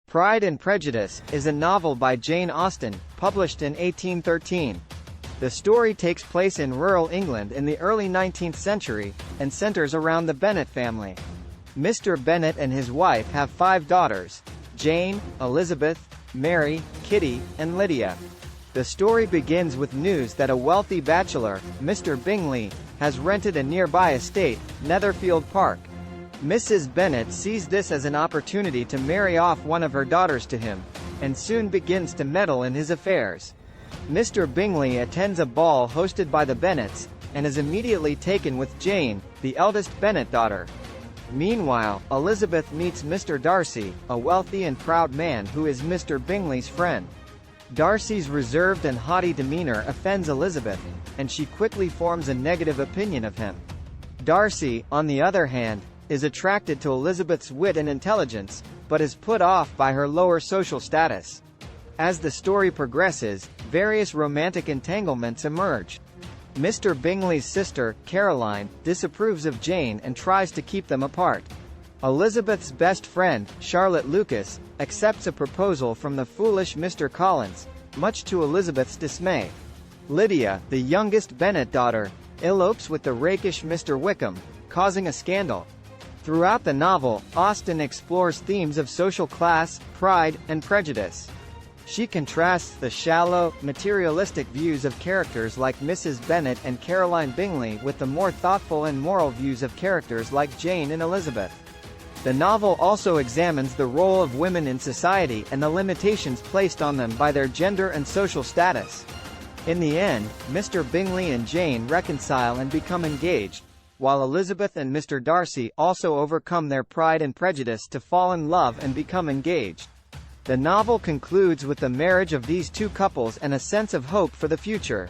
Pride and Prejudice is a novel by Jane Austen, published in 1813. The story takes place in rural England in the early 19th century, and centers around the Bennet family. Mr. Bennet and his wife have 5 daughters: Jane, Elizabeth, Mary, Kitty, and Lydia. The story begins with news that a wealthy bachelor, Mr. Bingley, has rented a nearby estate, Netherfield Park. Mrs. Bennet sees this as an opportunity to marry off one of her daughters to him, and soon begins to meddle in his affairs. Mr. Bingley attends a ball hosted by the Bennets, and is immediately taken with Jane, the eldest Bennet daughter. Meanwhile, Elizabeth meets Mr. Darcy, a wealthy and proud man who is Mr. Bingley's friend. Darcy's reserved and haughty demeanor offends Elizabeth, and she quickly forms a negative opinion of him. Darcy, on the other hand, is attracted to Elizabeth's wit and intelligence, but is put off by her lower social status. As the story progresses, various romantic entanglements emerge. Mr. Bingley's sister, Caroline, disapproves of Jane and tries to keep them apart. Elizabeth's best friend, Charlotte Lucas, accepts a proposal from the foolish Mr. Collins, much to Elizabeth's dismay. Lydia, the youngest Bennet daughter, elopes with the rakish Mr. Wickham, causing a scandal. Throughout the novel, Austen explores themes of social class, pride, and prejudice. She contrasts the shallow, materialistic views of characters like Mrs. Bennet and Caroline Bingley with the more thoughtful and moral views of characters like Jane and Elizabeth. The novel also examines the role of women in society and the limitations placed on them by their gender and social status. In the end, Mr. Bingley and Jane reconcile and become engaged, while Elizabeth and Mr. Darcy also overcome their pride and prejudice to fall in love and become engaged. The novel concludes with the marriage of these two couples and a sense of hope for the future.